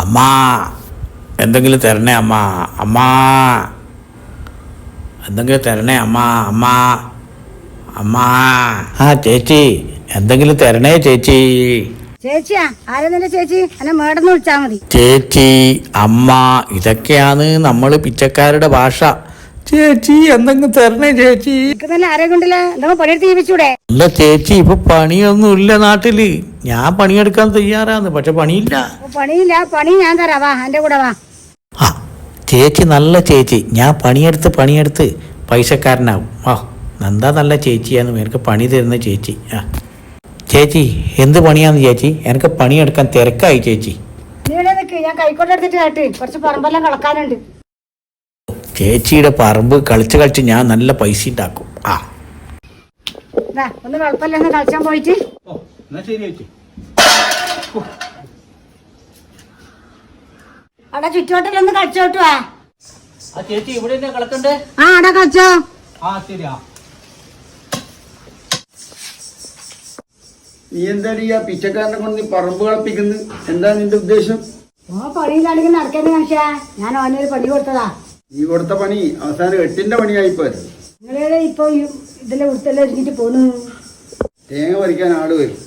അമ്മ എന്തെങ്കിലും തരണേ അമ്മ, അമ്മ എന്തെങ്കിലും തരണേ അമ്മ, അമ്മ അമ്മ. ആ ചേച്ചി എന്തെങ്കിലും തരണേ ചേച്ചി. ചേച്ചിയാ? ആരെന്നെ ചേച്ചി? എന്നെ മേടെന്ന് വിളിച്ചാ മതി. ചേച്ചി, അമ്മ, ഇതൊക്കെയാണ് നമ്മൾ പിച്ചക്കാരുടെ ഭാഷ. ചേച്ചി എന്തെങ്കിലും തരണേ ചേച്ചി. ആരെ കൊണ്ടില്ല എന്തെങ്കിലും പണിയെടുത്ത് ജീവിച്ചൂടെ? അല്ല ചേച്ചി, ഇപ്പൊ പണിയൊന്നും ഇല്ല നാട്ടില്. ഞാൻ പണിയെടുക്കാൻ തയ്യാറാന്ന്, പക്ഷെ പണിയില്ല. പണിയില്ല? പണി ഞാൻ തരാ, വാ എന്റെ കൂടെ വാ. ആ ചേച്ചി നല്ല ചേച്ചി, ഞാൻ പണിയെടുത്ത് പൈസക്കാരനാവും. ആ എന്താ നല്ല ചേച്ചിയാന്ന് എനിക്ക് പണി തരുന്ന ചേച്ചി. ആ ചേച്ചി എന്ത് പണിയാന്ന് ചേച്ചി? എനിക്ക് പണിയെടുക്കാൻ തിരക്കായി ചേച്ചി. ഞാൻ കൈക്കൊണ്ടെടുത്തിട്ട് കേട്ട് കുറച്ച് പറമ്പെല്ലാം കളക്കാനുണ്ട്. ചേച്ചിയുടെ പറമ്പ് കളിച്ച് ഞാൻ നല്ല പൈസ ഉണ്ടാക്കും. ആ ഒന്ന് കളപ്പല്ലേ, ഒന്ന് കളിച്ചാൻ പോയിട്ട്. അവിടെ ചുറ്റുവട്ടലൊന്ന് കളിച്ചോട്ടുവാ. ചേച്ചി ഇവിടെ കളക്കണ്ടേ? ആ അവിടെ കളിച്ചോ. നീ എന്താണ് ഈ പിച്ചക്കാരനെ കൊണ്ട് നീ പറമ്പ് കളപ്പിക്കുന്നത്? എന്താ നിന്റെ ഉദ്ദേശം? പണിയിലാണെങ്കിൽ നടക്കേണ്ട മനുഷ്യ, ഞാൻ അവനൊരു പണി കൊടുത്തതാ. നീ കൊടുത്ത പണി അവസാനം 8ന്റെ പണിയായിപ്പോ. നിങ്ങളെ ഇപ്പൊ ഇതിലെ ഉടുത്തെല്ലാം ഒരുങ്ങിട്ട് പോന്നു. തേങ്ങ പറിക്കാൻ ആട് വരും.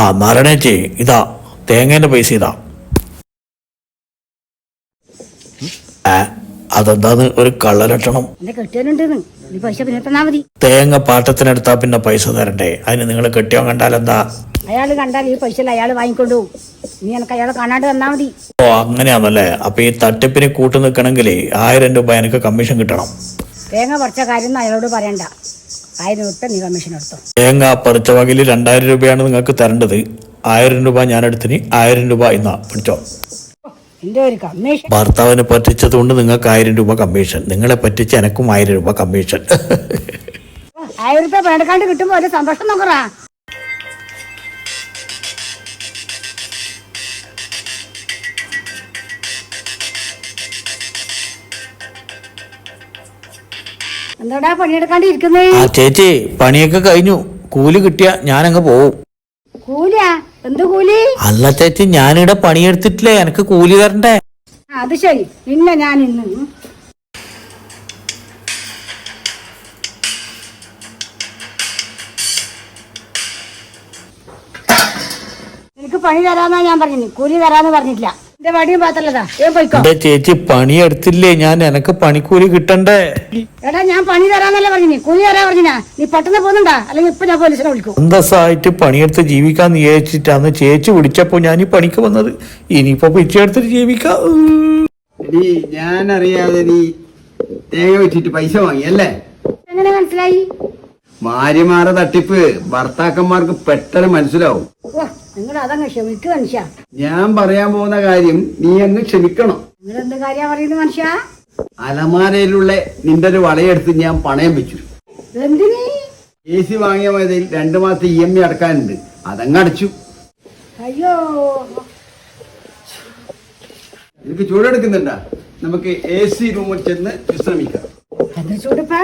ആ നാരായണേച്ചി, ഇതാ തേങ്ങേന്റെ പൈസ ഇതാ. അതെന്താന്ന് ഒരു കള്ളലക്ഷണം? പൈസ പിന്നെ തന്നാ മതി. തേങ്ങ പാട്ടത്തിനെടുത്താ പിന്നെ പൈസ തരണ്ടേ? അതിന് നിങ്ങൾ കെട്ടിയോ കണ്ടാലെന്താ? അയാള് കണ്ടാൽ ഈ പൈസ അയാൾ വാങ്ങിക്കൊണ്ടു. നീ എനിക്ക് അയാളെ കാണാണ്ട് തന്നാ മതി. ഓ അങ്ങനെയാണല്ലേ? അപ്പൊ ഈ തട്ടിപ്പിന് കൂട്ടു നിൽക്കണമെങ്കിൽ 1000 രൂപ എനിക്ക് കമ്മീഷൻ കിട്ടണം. തേങ്ങ പറിച്ച കാര്യം അയാളോട് പറയണ്ട. 1000 രൂപ നീ കമ്മീഷൻ എടുത്തോ. തേങ്ങ പറിച്ച വകയിൽ 2000 രൂപയാണ് നിങ്ങൾക്ക് തരേണ്ടത്. 1000 രൂപ ഞാൻ എടുത്തിന്. 1000 രൂപ ഇന്നാ പിടിച്ചോ. ഭർത്താവിനെ പറ്റിച്ചത് കൊണ്ട് നിങ്ങൾക്ക് 1000 രൂപ കമ്മീഷൻ. നിങ്ങളെ പറ്റിച്ച് എനക്കും 1000 രൂപ കമ്മീഷൻ. 1000 രൂപ പേടക്കാണ്ട് കിട്ടുമ്പോ ഒരു സന്തോഷം നോക്കറാ. എന്താടാ പണിയെടുക്കാണ്ട് ഇരിക്കുന്നേ? ആ ചേച്ചി പണിയൊക്കെ കഴിഞ്ഞു. കൂലി കിട്ടിയ ഞാനങ്ങ് പോവും. കൂലിയാ? എന്ത് കൂലി? അല്ല ചേച്ചി, ഞാനിവിടെ പണിയെടുത്തിട്ടില്ലേ, എനിക്ക് കൂലി തരണ്ടേ? അത് ശരി. പിന്നെ ഞാൻ ഇന്ന് എനിക്ക് പണി തരാന്നാ ഞാൻ പറഞ്ഞു, കൂലി തരാന്ന് പറഞ്ഞിട്ടില്ല. എന്റെ വടിയും പാത്രല്ലതാ. പോയിക്കോ. ചേച്ചി പണിയെടുത്തില്ലേ ഞാൻ, എനക്ക് പണിക്കൂലി കിട്ടണ്ടേ? എടാ ഞാൻ പണി തരാന്നല്ലേ പറഞ്ഞു, കൂലി തരാ പറഞ്ഞാ. നീ പെട്ടെന്ന് പോകുന്നുണ്ടാ, അല്ലെങ്കിൽ ഇപ്പൊ ഞാൻ പോലീസിനെ വിളിക്കും. അന്തസ്സായിട്ട് പണിയെടുത്ത് ജീവിക്കാന്ന് വിചാരിച്ചിട്ടാണ് ചേച്ചി വിളിച്ചപ്പോ ഞാൻ ഈ പണിക്ക് വന്നത്. ഇനിയിപ്പോ പിച്ചെടുത്തിട്ട് ജീവിക്കാം. ഞാൻ അറിയാതെ നീ തേങ്ങ വെച്ചിട്ട് പൈസ വാങ്ങിയല്ലേ? എങ്ങനെ മനസ്സിലായി? ഭാര്യമാരെ തട്ടിപ്പ് ഭർത്താക്കന്മാർക്ക് പെട്ടെന്ന് മനസ്സിലാവും. നിങ്ങൾ അതങ്ങ് ക്ഷമിക്കും മനുഷ്യ. ഞാൻ പറയാൻ പോകുന്ന കാര്യം നീ അങ്ങ് ക്ഷമിക്കണം. നിങ്ങൾ എന്ത് കാര്യ പറയുന്നത് മനുഷ്യ? അലമാരയിലുള്ള നിന്റെ ഒരു വളയെടുത്ത് ഞാൻ പണയം വെച്ചു. എന്തിന്? AC വാങ്ങിയ മതി 2 മാസത്തെ EMI അടക്കാനുണ്ട്, അതങ്ങ് അടച്ചു. അയ്യോ, എനിക്ക് ചൂടെടുക്കുന്നുണ്ടാ? നമുക്ക് AC റൂമിൽ ചെന്ന് വിശ്രമിക്കാം. എന്ത് ചൂടിപ്പാ?